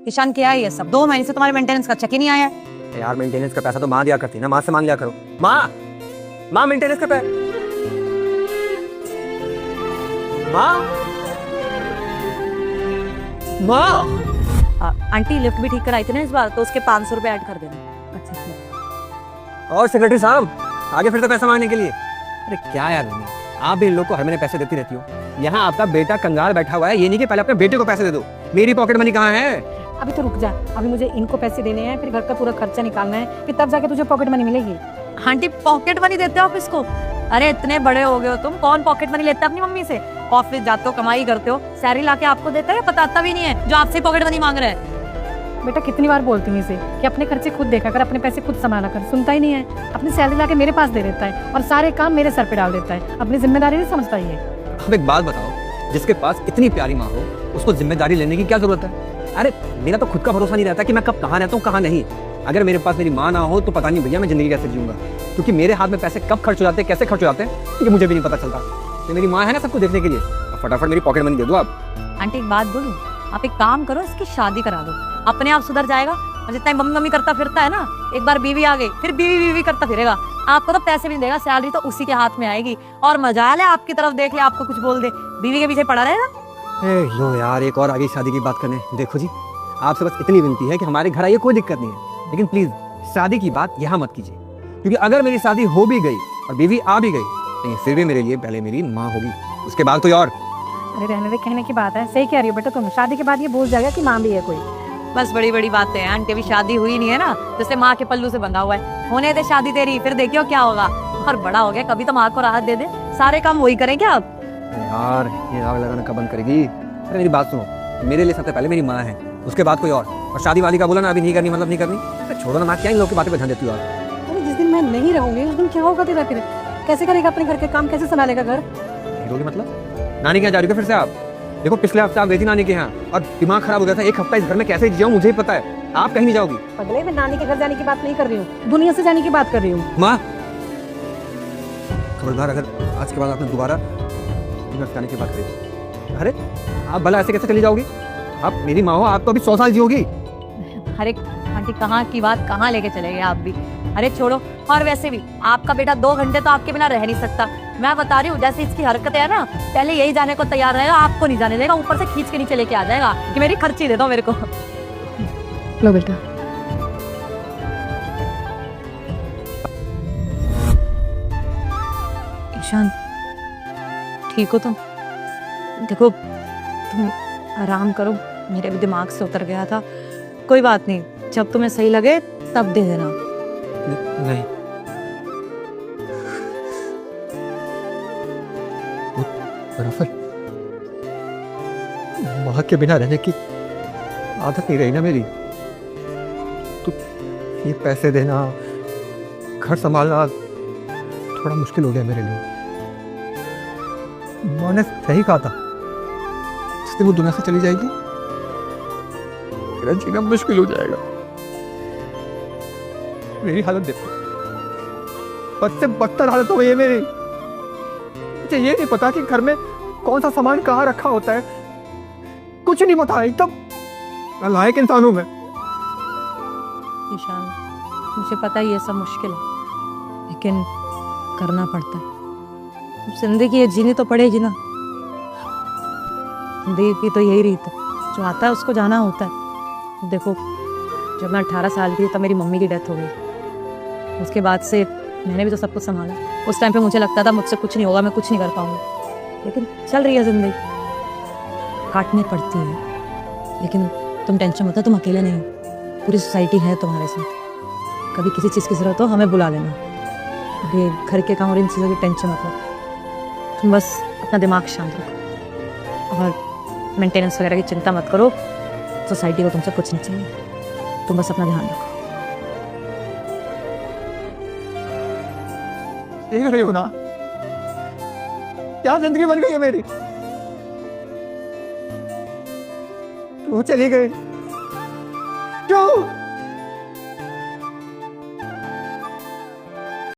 ईशान क्या है ये सब? 2 महीने से तुम्हारे मेंटेनेंस का चेक ही नहीं आया है। यार मेंटेनेंस का पैसा तो माँ दिया करती है ना, माँ से मांग लिया करो। माँ मेंटेनेंस का पैसा। माँ आंटी लिफ्ट भी ठीक कराई थी ना इस बार, तो उसके 500 रुपए ऐड कर देना। अच्छा ठीक। और सेक्रेटरी साहब आगे फिर तो पैसा मांगने के लिए। अरे क्या यार मम्मी, आप भी इन लोग को हर महीने पैसे देती रहती हो। यहाँ आपका बेटा कंगाल बैठा हुआ है, ये नहीं कि पहले अपने बेटे को पैसे दे दो। मेरी पॉकेट मनी कहाँ है? अभी तो रुक जा, अभी मुझे इनको पैसे देने हैं, फिर घर का पूरा खर्चा निकालना है, फिर तब जाके तुझे पॉकेट मनी मिलेगी। आंटी पॉकेट मनी देते हो आप इसको? अरे इतने बड़े हो गए हो तुम, कौन पॉकेट मनी लेता है अपनी मम्मी से? ऑफिस जाते हो, कमाई करते हो, सैलरी लाके आपको देता है या बताता भी नहीं है जो आपसे पॉकेट मनी मांग रहा है? बेटा कितनी बार बोलती हूँ इसे कि अपने खर्चे खुद देखा कर, अपने पैसे खुद संभाला कर, सुनता ही नहीं है। अपनी सैलरी लाके मेरे पास दे देता है और सारे काम मेरे सर पे डाल देता है, अपनी जिम्मेदारी नहीं समझता ये। अब एक बात बताओ, जिसके पास इतनी प्यारी माँ हो उसको जिम्मेदारी लेने की क्या जरूरत है? अरे मेरा तो खुद का भरोसा नहीं रहता कि मैं कब कहाँ रहता हूँ कहाँ नहीं। अगर मेरे पास मेरी माँ ना हो तो पता नहीं भैया मैं जिंदगी कैसे जीऊंगा, क्योंकि मेरे हाथ में पैसे कब खर्च हो जाते हैं, कैसे खर्च हो जाते हैं ये मुझे भी नहीं पता चलता। तो मेरी माँ है ना सबको देखने के लिए, फटाफट मेरी पॉकेट मनी दे दो आप। आंटी एक बात बोलूं, आप एक काम करो, इसकी शादी करा दो, अपने आप सुधर जाएगा। और जितना मम्मी मम्मी करता फिरता है ना, एक बार बीवी आ गई फिर बीवी करता फिरेगा। आपको तो पैसे भी नहीं देगा, सैलरी तो उसी के हाथ में आएगी और मजा ले आपकी तरफ देख ले, आपको कुछ बोल दे, बीवी के पीछे पड़ा रहेगा। लो यार एक और आगे शादी की बात करने। देखो जी आपसे बस इतनी विनती है कि हमारे घर आइए, कोई दिक्कत नहीं है, लेकिन प्लीज शादी की बात यहाँ मत कीजिए, क्योंकि अगर मेरी शादी हो भी गई और बीवी आ भी गई नहीं, फिर भी मेरे लिए पहले मेरी माँ होगी, उसके बाद कोई और। अरे रहने दे, कहने की बात है, सही कह रही हो बेटा तुम। शादी के बाद ये भूल जाएगा कि माँ भी है कोई। बस बड़ी बड़ी बातें हैं आंटी, अभी शादी हुई नहीं है ना, जैसे माँ के पल्लू से बंधा हुआ है। होने दे शादी तेरी, फिर देखियो क्या होगा। और बड़ा हो गया, कभी तो माँ को राहत दे दे, सारे काम वही करें क्या आप? यार ये आग लगाना कब बंद करेगी? अरे मेरी बात सुनो, मेरे लिए सबसे पहले मेरी माँ है, उसके बाद कोई और शादी वाली का बोला ना अभी नहीं करनी मतलब नहीं करनी। अरे छोड़ो ना, मैं क्या इन लोगों की बातें पे ध्यान देती हूँ। अरे जिस दिन मैं नहीं रहूंगी उस दिन क्या होगा तेरा? फिर कैसे करेगा अपने घर के काम, कैसे संभालेगा घर? हीरोगी मतलब? नानी के यहाँ जा रही हो फिर से आप? देखो पिछले हफ्ते आप गई थी नानी के यहाँ और दिमाग खराब हो गया था, एक हफ्ता इस घर में कैसे जिया मुझे ही पता है। आप कहीं नहीं जाओगी। पगले, मैं नानी के घर जाने की बात नहीं कर रही हूँ, दुनिया से जाने की बात कर रही हूँ। माँ खबरदार, अगर आज के बाद आपने दोबारा जाने की बात करी। अरे आप भला ऐसे कैसे चली जाओगी? आप मेरी माँ हो, आप तो अभी 100 साल जियोगी। अरे आंटी कहाँ की बात कहाँ लेके चले गए आप भी? अरे छोड़ो, और वैसे भी आपका बेटा 2 घंटे तो आपके बिना रह नहीं सकता। मैं बता रही हूँ, जैसे इसकी हरकत है ना, पहले यही जाने को तैयार रहेगा, आपको नहीं जाने देगा, ऊपर से खींच के नीचे लेके आ जाएगा कि मेरी खर्ची दे दो मेरे को। लो बेटा। ईशान ठीक हो तुम? देखो तुम आराम करो, मेरे भी दिमाग से उतर गया था। कोई बात नहीं, जब तुम्हें सही लगे तब दे देना। नहीं बराबर माँ के बिना रहने की आदत नहीं रही ना मेरी। तो ये पैसे देना, घर संभालना थोड़ा मुश्किल हो गया मेरे लिए। माँ ने सही कहा था, जिस दिन वो दुनिया से चली जाएगी मेरा जीना मुश्किल हो जाएगा। मेरी हालत देखो, बद से बदतर हालत हो गई है मेरी। मुझे ये नहीं पता कि घर में कौन सा सामान कहाँ रखा होता है, कुछ नहीं पता, एकदम नालायक इंसान हूं मैं। ईशान मुझे पता है ये सब मुश्किल है, लेकिन करना पड़ता है। जिंदगी है, जीनी तो पड़ेगी ना। जिंदगी की तो यही रीत है, जो आता है उसको जाना होता है। देखो जब मैं 18 साल की थी तब मेरी मम्मी की डेथ हो गई। उसके बाद से मैंने भी तो सब कुछ संभाला। उस टाइम पे मुझे लगता था मुझसे कुछ नहीं होगा, मैं कुछ नहीं कर पाऊंगी, लेकिन चल रही है जिंदगी, काटनी पड़ती है। लेकिन तुम टेंशन मत लो, तुम अकेले नहीं हो, पूरी सोसाइटी है तुम्हारे साथ। कभी किसी चीज़ की जरूरत हो हमें बुला लेना। ये घर के काम और इन चीज़ों की टेंशन मत लो, तुम बस अपना दिमाग शांत रखो और मेंटेनेंस वगैरह की चिंता मत करो। सोसाइटी को तुमसे कुछ नहीं चाहिए, तुम बस अपना ध्यान रखो। देख रही हो ना क्या जिंदगी बन गई है मेरी। तू चली गई क्यों?